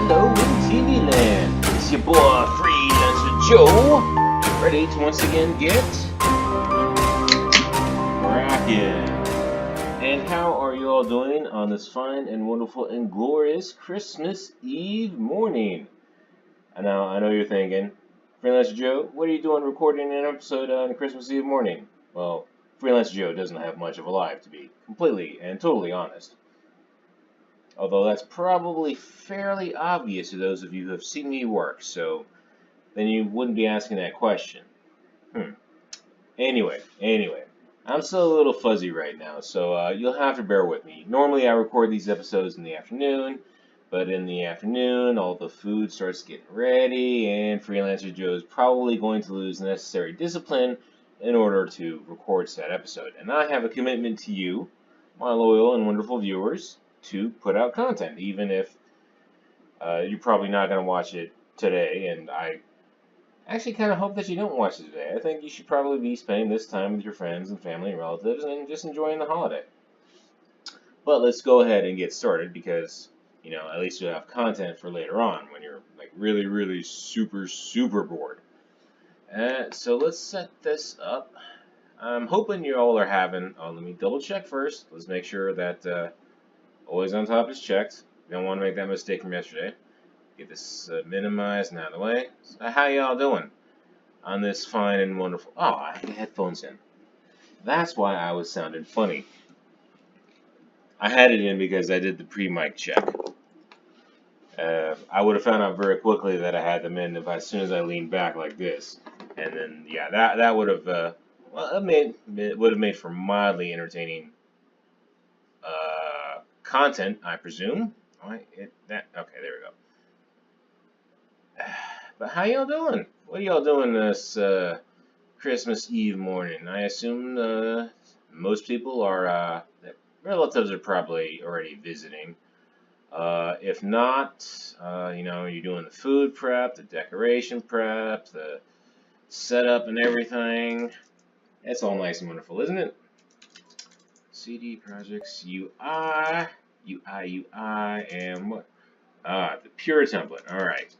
hello in TV land. It's your boy Freelancer Joe, ready to once again get cracking. And how are you all doing on this fine and wonderful and glorious Christmas Eve morning? I know you're thinking, Freelancer Joe, what are you doing recording an episode on Christmas Eve morning? Well, Freelancer Joe doesn't have much of a life, to be completely and totally honest. Although that's probably fairly obvious to those of you who have seen me work, so then you wouldn't be asking that question. Anyway, I'm still a little fuzzy right now, so you'll have to bear with me. Normally I record these episodes in the afternoon, but in the afternoon all the food starts getting ready, and Freelancer Joe is probably going to lose the necessary discipline in order to record said episode. And I have a commitment to you, my loyal and wonderful viewers, to put out content, even if you're probably not going to watch it today, and I actually kind of hope that you don't watch it today. I think you should probably be spending this time with your friends and family and relatives and just enjoying the holiday. But let's go ahead and get started because, at least you'll have content for later on when you're like really super bored. So let's set this up. I'm hoping you all are having, let me double check first. Let's make sure that always on top is checked. Don't want to make that mistake from yesterday. Get this minimized and out of the way. So how y'all doing on this fine and wonderful... Oh, I had headphones in. That's why I was sounding funny. I had it in because I did the pre-mic check. I would have found out very quickly that I had them in if as soon as I leaned back like this. And then, yeah, that would have... it would have made for mildly entertaining content, I presume. Okay, there we go. But how y'all doing? What are y'all doing this Christmas Eve morning? I assume most people are, relatives are probably already visiting. If not, you're doing the food prep, the decoration prep, the setup and everything. It's all nice and wonderful, isn't it? CD projects UI, and what? The pure template. All right.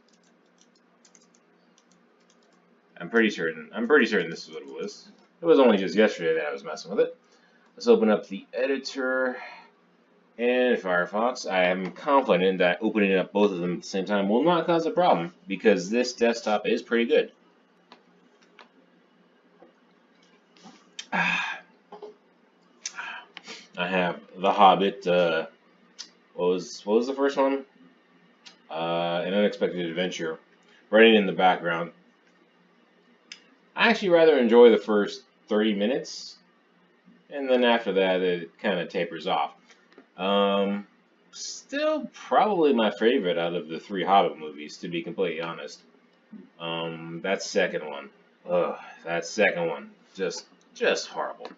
I'm pretty certain this is what it was. It was only just yesterday that I was messing with it. Let's open up the editor and Firefox. I am confident that opening up both of them at the same time will not cause a problem because this desktop is pretty good. I have The Hobbit. What was the first one? An Unexpected Adventure. Running in the background. I actually rather enjoy the first 30 minutes, and then after that it kind of tapers off. Still probably my favorite out of the 3 Hobbit movies, to be completely honest. That second one, just horrible.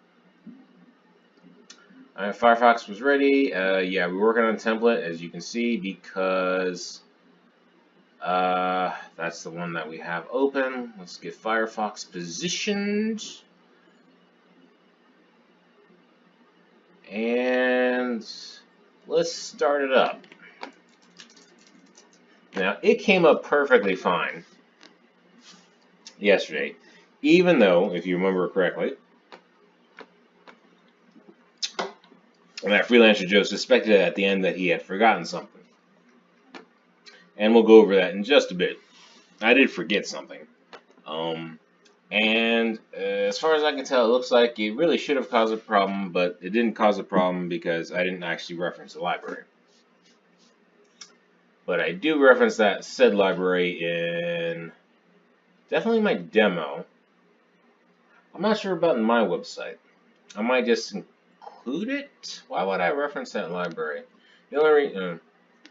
Firefox was ready. Yeah, we're working on a template, as you can see, because that's the one that we have open. Let's get Firefox positioned. And let's start it up. Now, it came up perfectly fine yesterday, even though, if you remember correctly, and that Freelancer Joe suspected at the end that he had forgotten something. And we'll go over that in just a bit. I did forget something. And as far as I can tell, it looks like it really should have caused a problem, but it didn't cause a problem because I didn't actually reference the library. But I do reference that said library in definitely my demo. I'm not sure about my website. I might just include it. Why would I reference that library? The only reason,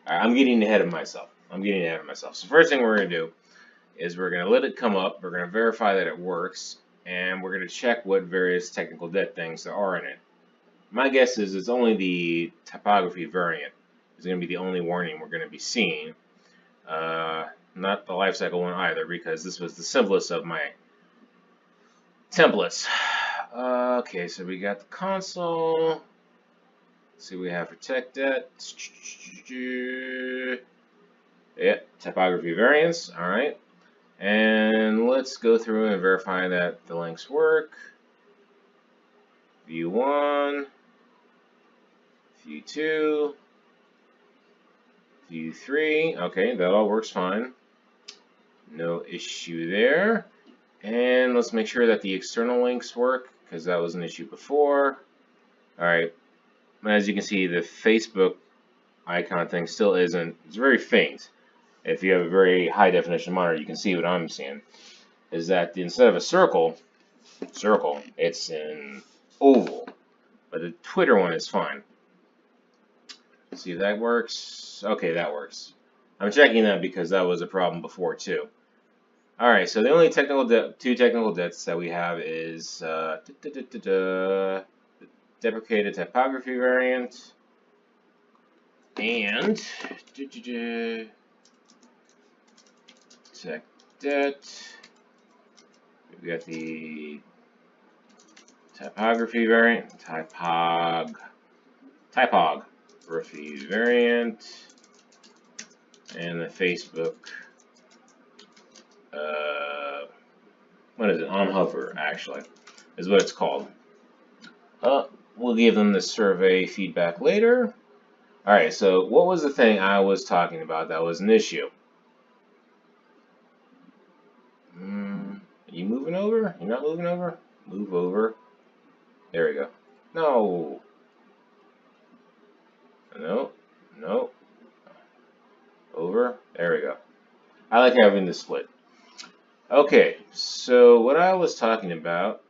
I'm getting ahead of myself. So first thing we're going to do is we're going to let it come up. We're going to verify that it works, and we're going to check what various technical debt things there are in it. My guess is it's only the typography variant is going to be the only warning we're going to be seeing. Not the lifecycle one either, because this was the simplest of my templates. Okay, so we got the console. Let's see what we have for tech debt. Yeah, typography variants. All right. And let's go through and verify that the links work. View 1, View 2, View 3. Okay, that all works fine. No issue there. And let's make sure that the external links work, because that was an issue before. Alright, as you can see, the Facebook icon thing still isn't, it's very faint. If you have a very high definition monitor, you can see what I'm seeing. Is that instead of a circle, it's an oval. But the Twitter one is fine. Let's see if that works. Okay, that works. I'm checking that because that was a problem before too. Alright, so the only two technical debts that we have is deprecated typography variant and tech debt. We got the typography variant, typography variant, and the Facebook. What is it? On hover, actually, is what it's called. We'll give them the survey feedback later. Alright, so what was the thing I was talking about that was an issue? Are you moving over? You're not moving over? Move over. There we go. No. No. No. Over. There we go. I like having this split. Okay, so what I was talking about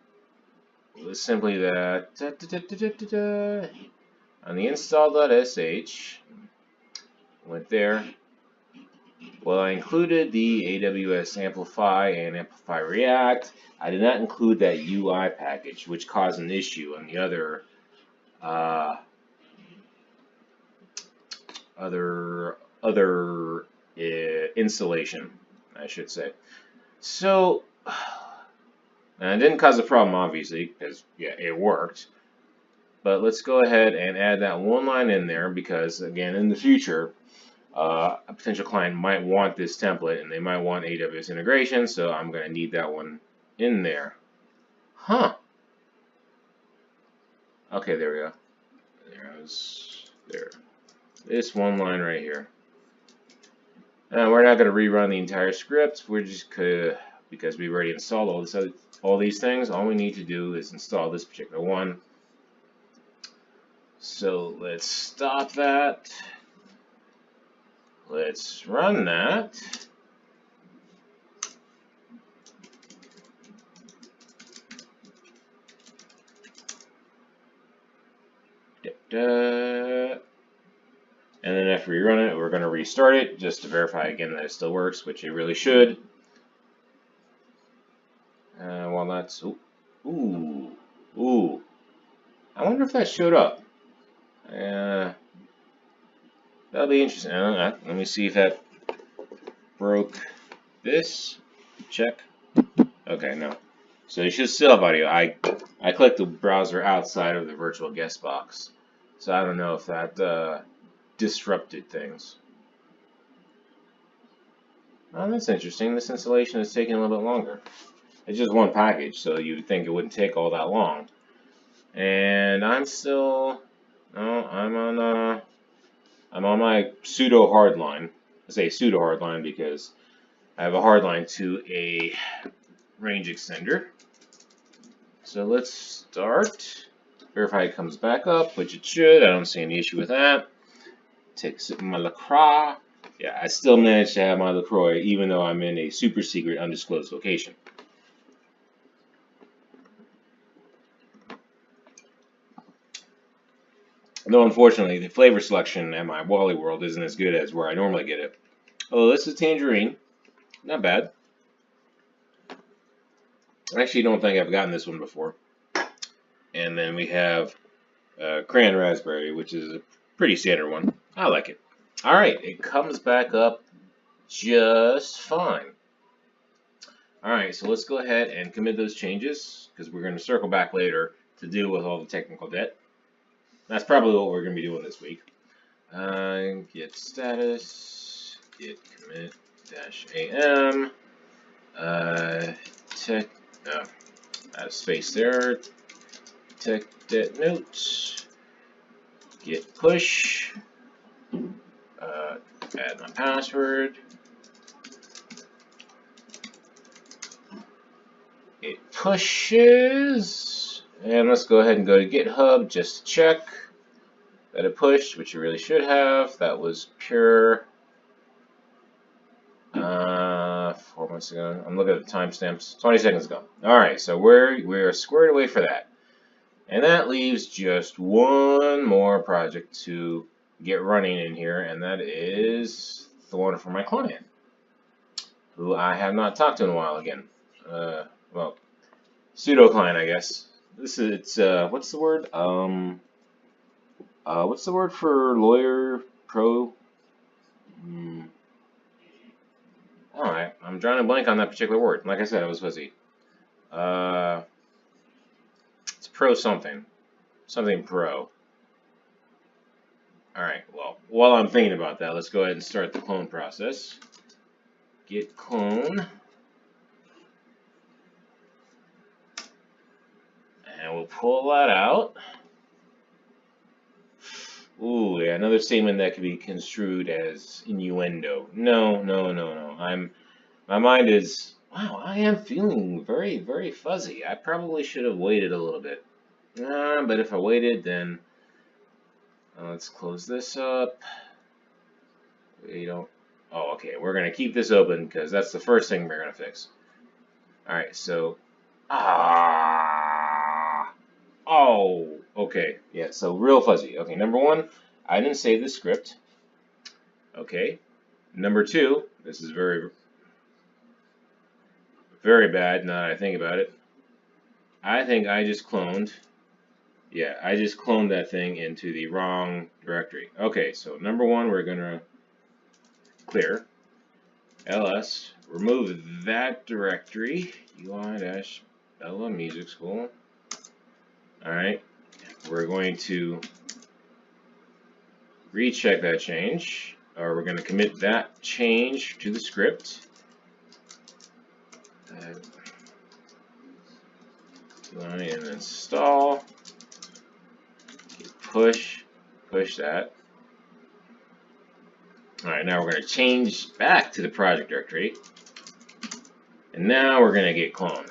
was simply that on the install.sh, went there. Well, I included the AWS Amplify and Amplify React. I did not include that UI package, which caused an issue on the other installation, I should say. So, and it didn't cause a problem, obviously, because, yeah, it worked. But let's go ahead and add that one line in there because, again, in the future, a potential client might want this template and they might want AWS integration, so I'm going to need that one in there. Huh. Okay, there we go. There. This one line right here. We're not going to rerun the entire script. We're just because we've already installed all these things. All we need to do is install this particular one. So let's stop that. Let's run that. And then after we run it, we're going to restart it just to verify again that it still works, which it really should. While that's ooh. I wonder if that showed up. That'll be interesting. Let me see if that broke this. Check. Okay, no. So you should still have audio. I clicked the browser outside of the virtual guest box, so I don't know if that disrupted things. Oh, that's interesting. This installation is taking a little bit longer. It's just one package, so you would think it wouldn't take all that long. And I'm still, no, I'm on my pseudo hardline. I say pseudo hardline because I have a hardline to a range extender. So let's start. Verify it comes back up, which it should. I don't see any issue with that. Take a sip of my LaCroix. Yeah, I still managed to have my LaCroix even though I'm in a super secret undisclosed location. Though unfortunately the flavor selection at my Wally World isn't as good as where I normally get it. Oh, this is tangerine. Not bad. I actually don't think I've gotten this one before. And then we have crayon raspberry, which is a pretty standard one. I like it. Alright, it comes back up just fine. Alright, so let's go ahead and commit those changes, because we're going to circle back later to deal with all the technical debt. That's probably what we're going to be doing this week. Get status. git commit -am tech add a space there, tech det note git push, add my password. It pushes, and let's go ahead and go to GitHub just to check that it pushed, which you really should have. That was pure 4 months ago. I'm looking at the timestamps. 20 seconds ago. All right, so we're squared away for that, and that leaves just one more project to get running in here, and that is the one for my client, who I have not talked to in a while again. Well, pseudo client, I guess. It's what's the word? What's the word for lawyer pro? Alright, I'm drawing a blank on that particular word. Like I said, it was fuzzy. It's pro something. Something pro. Alright, well, while I'm thinking about that, let's go ahead and start the clone process. Git clone. And we'll pull that out. Ooh, yeah, another statement that could be construed as innuendo. No. My mind is, wow, I am feeling very, very fuzzy. I probably should have waited a little bit. But if I waited, then let's close this up. We don't. Oh, okay. We're gonna keep this open because that's the first thing we're gonna fix. All right. So, oh, okay. Yeah. So real fuzzy. Okay. Number one, I didn't save the script. Okay. Number two, this is very, very bad now that I think about it. I think I just cloned. Yeah, I just cloned that thing into the wrong directory. Okay, so number one, we're gonna clear ls, remove that directory, UI-Bella Music School. Alright, we're going to recheck that change, or we're going to commit that change to the script. And install, push that. Alright, now we're going to change back to the project directory. And now we're going to git clone.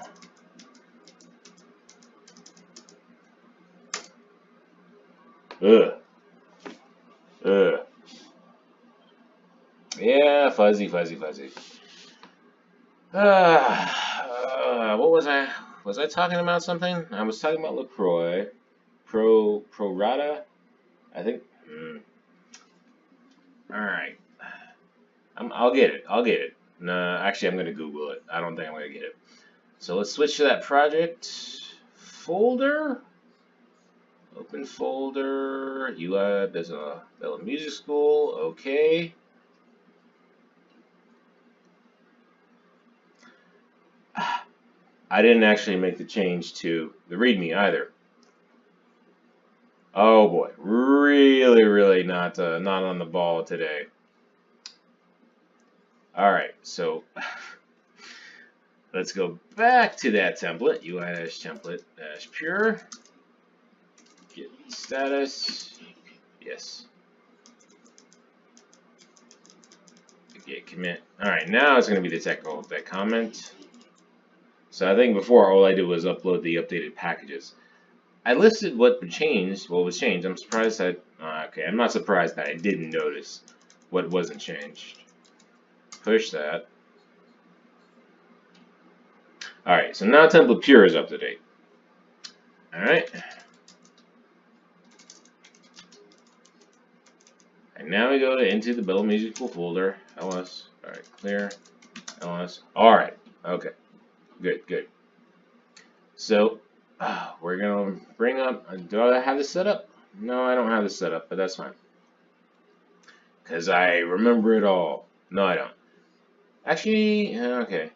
Yeah, fuzzy. What was I? Was I talking about something? I was talking about LaCroix. Pro rata, I think. Alright. I'll get it. No, actually, I'm going to Google it. I don't think I'm going to get it. So let's switch to that project folder. Open folder. UI Bella Music School. Okay. I didn't actually make the change to the README either. Oh boy, really not on the ball today. All right, so let's go back to that template, UI-template-pure, git status, yes, git commit. All right, now it's going to be the technical that comment. So I think before all I did was upload the updated packages. I listed what was changed. I'm surprised that. Okay, I'm not surprised that I didn't notice what wasn't changed. Push that. Alright, so now template pure is up to date. Alright. And now we go into the Bella Music School folder. ls. Alright, clear. ls. Alright, okay. Good. So, we're going to bring up. Do I have this set up? No, I don't have this set up, but that's fine. Because I remember it all. No, I don't. Actually, okay.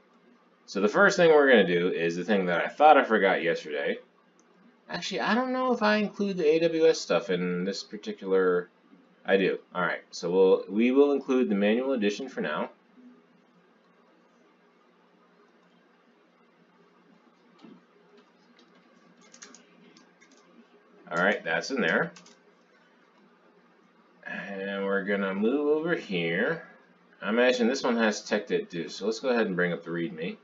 So the first thing we're going to do is the thing that I thought I forgot yesterday. Actually, I don't know if I include the AWS stuff in this particular I do. All right. So we will include the manual edition for now. All right, that's in there. And we're gonna move over here. I imagine this one has tech.do, so let's go ahead and bring up the README.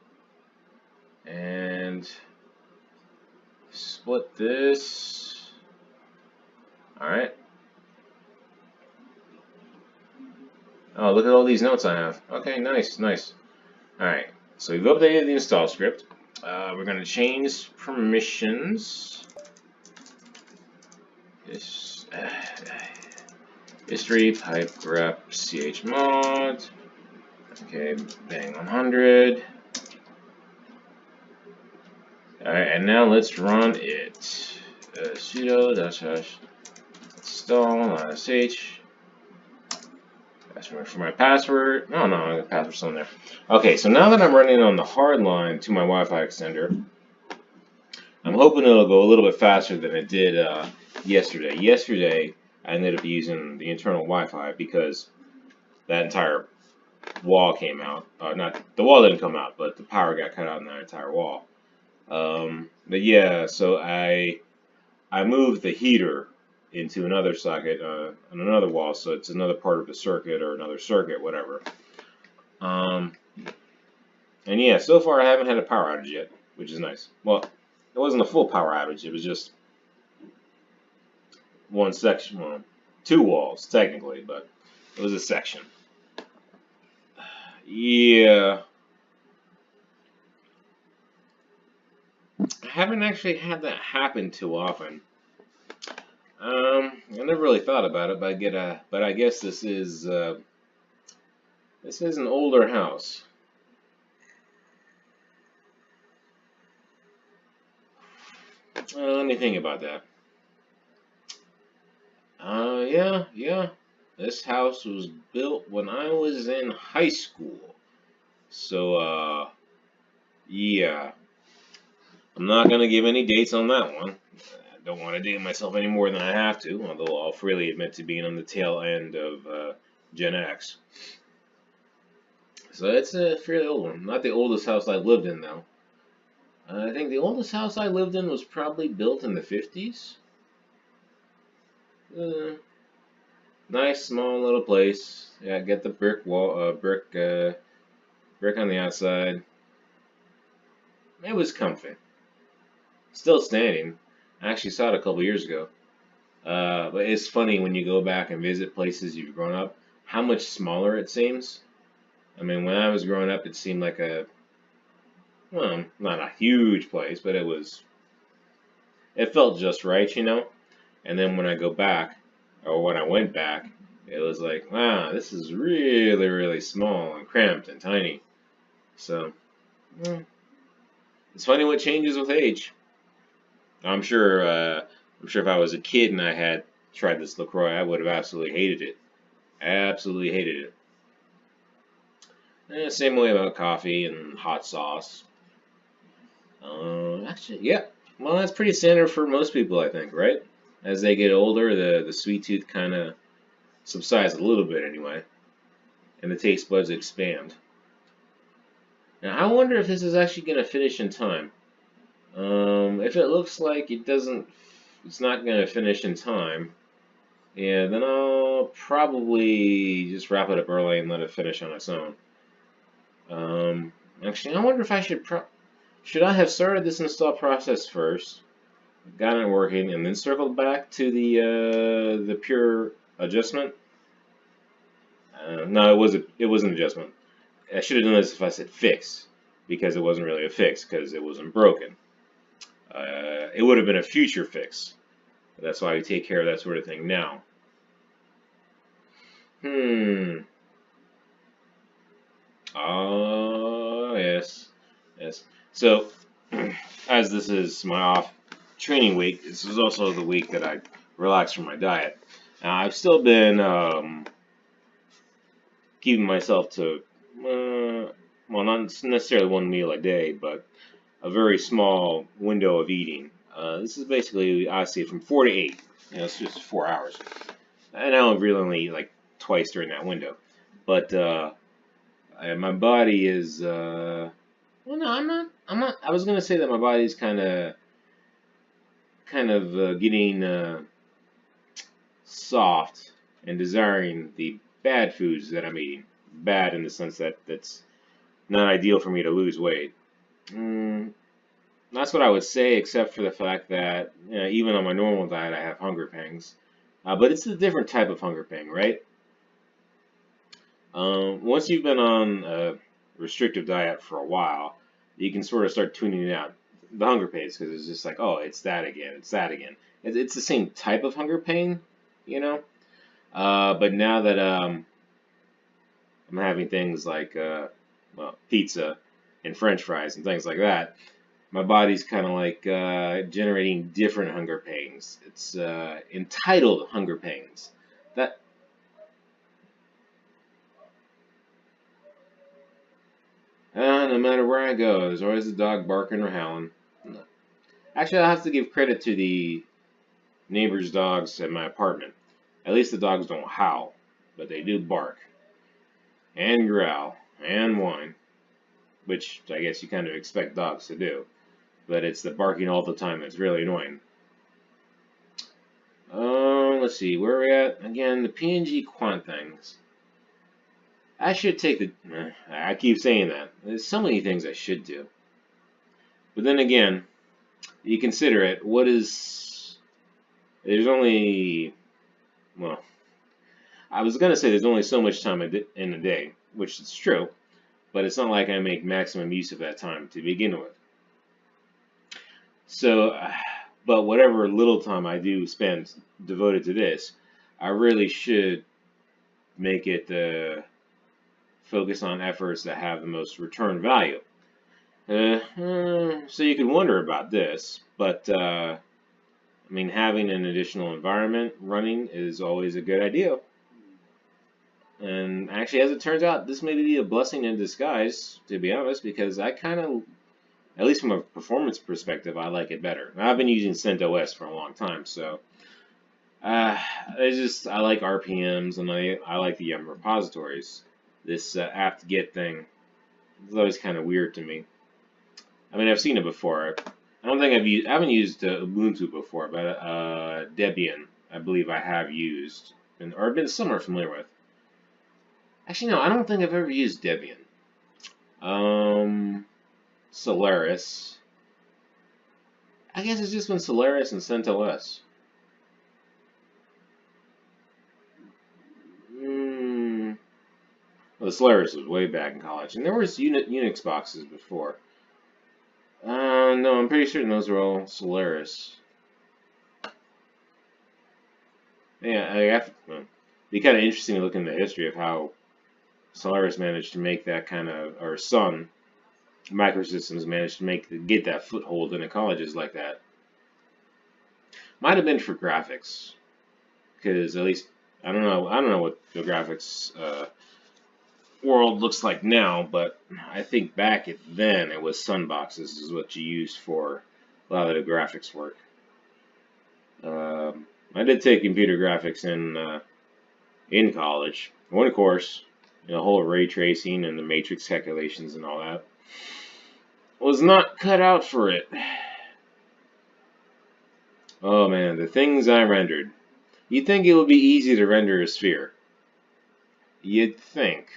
And split this. All right. Oh, look at all these notes I have. Okay, nice, nice. All right, so we've updated the install script. We're going to change permissions. History pipe grep chmod. Okay, bang 100. All right, and now let's run it. Sudo -- install sh. That's for my password. No, the password's still in there. Okay, so now that I'm running on the hard line to my Wi-Fi extender, I'm hoping it'll go a little bit faster than it did yesterday. Yesterday, I ended up using the internal Wi-Fi because that entire wall came out. Not the wall didn't come out, but the power got cut out in that entire wall. But yeah, so I moved the heater into another socket on another wall, so it's another part of the circuit or another circuit, whatever. And yeah, so far I haven't had a power outage yet, which is nice. Well, it wasn't a full power outage; it was just one section, well, two walls technically, but it was a section. Yeah, I haven't actually had that happen too often. I never really thought about it, but I guess this is an older house. Let me think about that. Yeah. This house was built when I was in high school. So, yeah. I'm not gonna give any dates on that one. I don't want to date myself any more than I have to, although I'll freely admit to being on the tail end of Gen X. So it's a fairly old one. Not the oldest house I've lived in, though. I think the oldest house I lived in was probably built in the 50s. Nice small little place. Yeah, get the brick wall, brick on the outside. It was comfy. Still standing. I actually saw it a couple years ago. But it's funny when you go back and visit places you've grown up, how much smaller it seems. I mean, when I was growing up, it seemed like well, not a huge place, but it felt just right, you know? And then when I go back, or when I went back, it was like, wow, this is really, really small and cramped and tiny. So, it's funny what changes with age. I'm sure if I was a kid and I had tried this LaCroix, I would have absolutely hated it. Absolutely hated it. Same way about coffee and hot sauce. Actually, yeah. Well, that's pretty standard for most people, I think, right? As they get older, the sweet tooth kind of subsides a little bit anyway, and the taste buds expand. Now, I wonder if this is actually going to finish in time. If it looks like it's not going to finish in time, yeah, then I'll probably just wrap it up early and let it finish on its own. Actually, I wonder if I should I have started this install process first, got it working, and then circled back to the pure adjustment? No, it was an adjustment. I should have done this if I said fix, because it wasn't really a fix, because it wasn't broken. It would have been a future fix. That's why we take care of that sort of thing now. Yes. So, as this is my off training week, this is also the week that I relax from my diet. Now, I've still been keeping myself to, well, not necessarily one meal a day, but a very small window of eating. This is basically, I say, from 4 to 8. It's just 4 hours. and I don't really only eat like twice during that window. But my body is. Well, no, I'm not. I'm not. I was gonna say that my body's kind of getting soft and desiring the bad foods that I'm eating. Bad in the sense that that's not ideal for me to lose weight. Mm, that's what I would say, except for the fact that even on my normal diet, I have hunger pangs. But it's a different type of hunger pang, right? Once you've been on a restrictive diet for a while, you can sort of start tuning out the hunger pains because it's just like, oh, it's that again, it's that again. It's the same type of hunger pain, you know. But now that I'm having things like, well, pizza and French fries and things like that, my body's kind of like generating different hunger pangs. It's entitled hunger pangs. That no matter where I go, there's always a dog barking or howling. No. Actually, I have to give credit to the neighbors' dogs in my apartment. At least the dogs don't howl, but they do bark and growl and whine, which I guess you kind of expect dogs to do. But it's the barking all the time that's really annoying. Let's see, where are we at? Again, the PNG quant things. I should take the. I keep saying that. There's so many things I should do. But then again, you consider it. What is. There's only. Well, I was going to say there's only so much time in a day, which is true. But it's not like I make maximum use of that time to begin with. So, but whatever little time I do spend devoted to this, I really should make it focus on efforts that have the most return value. So you could wonder about this, but I mean, having an additional environment running is always a good idea. And actually, as it turns out, this may be a blessing in disguise, to be honest, because I kind of, at least from a performance perspective, I like it better. I've been using CentOS for a long time, so I like RPMs and I like the repositories. This apt-get thing is always kind of weird to me. I mean, I've seen it before. I don't think I haven't used Ubuntu before, but Debian, I believe I have used, or been somewhat familiar with. Actually, no, I don't think I've ever used Debian. Solaris. I guess it's just been Solaris and CentOS. Well, the Solaris was way back in college, and there was Unix boxes before. No, I'm pretty certain those were all Solaris. Yeah, it'd be kind of interesting to look into the history of how Solaris managed to make that kind of, or Sun Microsystems managed to get that foothold in the colleges like that. Might have been for graphics, because at least I don't know what the graphics world looks like now, but I think back then it was Sunboxes is what you used for a lot of the graphics work. I did take computer graphics in college, one course, the whole ray tracing and the matrix calculations and all that. Was not cut out for it. Oh man, the things I rendered. You'd think it would be easy to render a sphere. You'd think.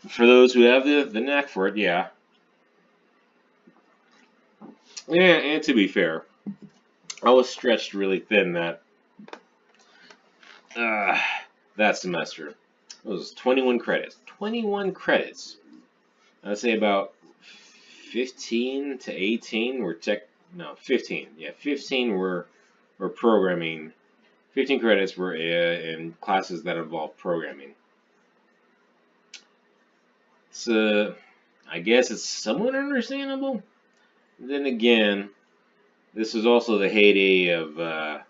For those who have the knack for it, yeah. Yeah, and to be fair, I was stretched really thin that semester. It was 21 credits. 21 credits. I'd say about 15 to 18 were 15. Yeah, 15 were programming. 15 credits were in classes that involved programming. So, I guess it's somewhat understandable. Then again, this was also the heyday of, the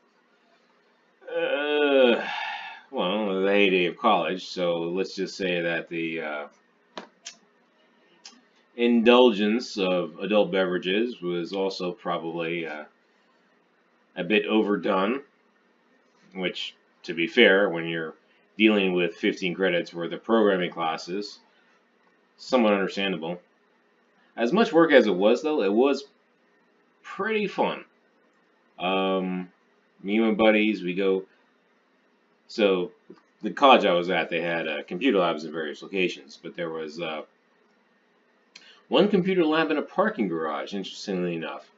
heyday of college. So let's just say that indulgence of adult beverages was also probably a bit overdone, which, to be fair, when you're dealing with 15 credits worth of programming classes, somewhat understandable. As much work as it was, though, it was pretty fun. Me and my buddies, we go. So, the college I was at, they had computer labs in various locations, but there was one computer lab in a parking garage, interestingly enough.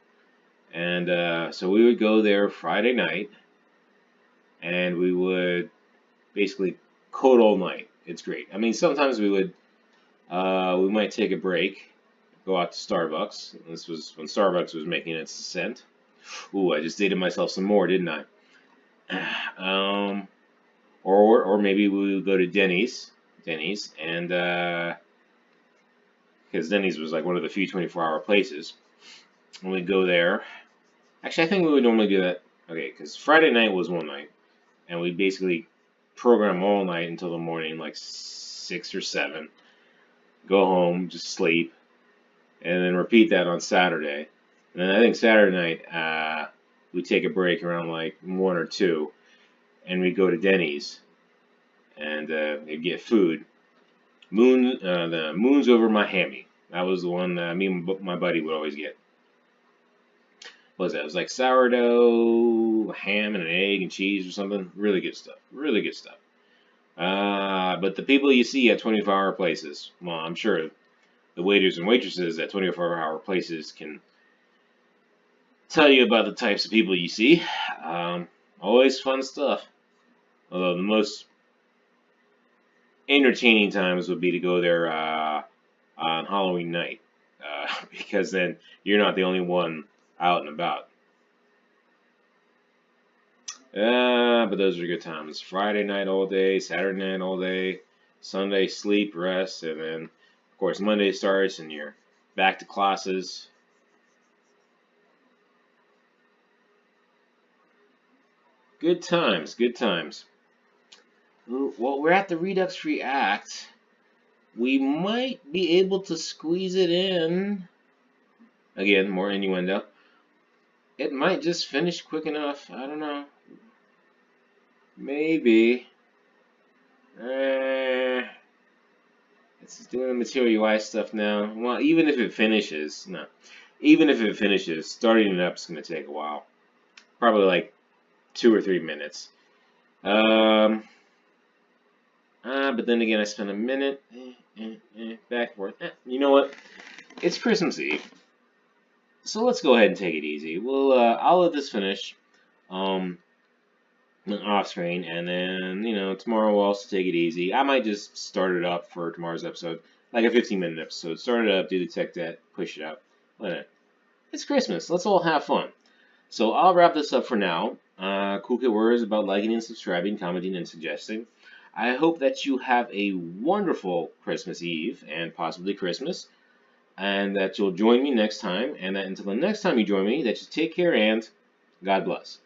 And so we would go there Friday night, and we would basically code all night. It's great. I mean, sometimes we might take a break, go out to Starbucks. This was when Starbucks was making its ascent. Ooh, I just dated myself some more, didn't I? Or maybe we would go to Denny's, and because Denny's was like one of the few 24-hour places, and we'd go there. Actually, I think we would normally do that. Okay, because Friday night was one night, and we basically program all night until the morning, like 6 or 7. Go home, just sleep, and then repeat that on Saturday. And then I think Saturday night, we take a break around like 1 or 2, and we go to Denny's and get food. The Moons Over Miami. That was the one me and my buddy would always get. What was that? It was like sourdough, ham, and an egg and cheese or something. Really good stuff. Really good stuff. But the people you see at 24-hour places, well, I'm sure the waiters and waitresses at 24-hour places can tell you about the types of people you see. Always fun stuff. Although the most entertaining times would be to go there on Halloween night, because then you're not the only one out and about. But those are good times. Friday night all day, Saturday night all day, Sunday sleep, rest, and then, of course, Monday starts and you're back to classes. Good times, good times. Well, we're at the Redux-Free Act. We might be able to squeeze it in. Again, more innuendo. It might just finish quick enough. I don't know. Maybe. It's doing the Material UI stuff now. Well, even if it finishes, starting it up is going to take a while. Probably like 2 or 3 minutes. But then again, I spent a minute back and forth. You know what? It's Christmas Eve, so let's go ahead and take it easy. I'll let this finish off screen, and then tomorrow we'll also take it easy. I might just start it up for tomorrow's episode, like a 15-minute episode. Start it up, do the tech debt, push it out. It's Christmas. Let's all have fun. So I'll wrap this up for now. Cool kid words about liking and subscribing, commenting, and suggesting. I hope that you have a wonderful Christmas Eve and possibly Christmas, and that you'll join me next time, and that until the next time you join me, that you take care and God bless.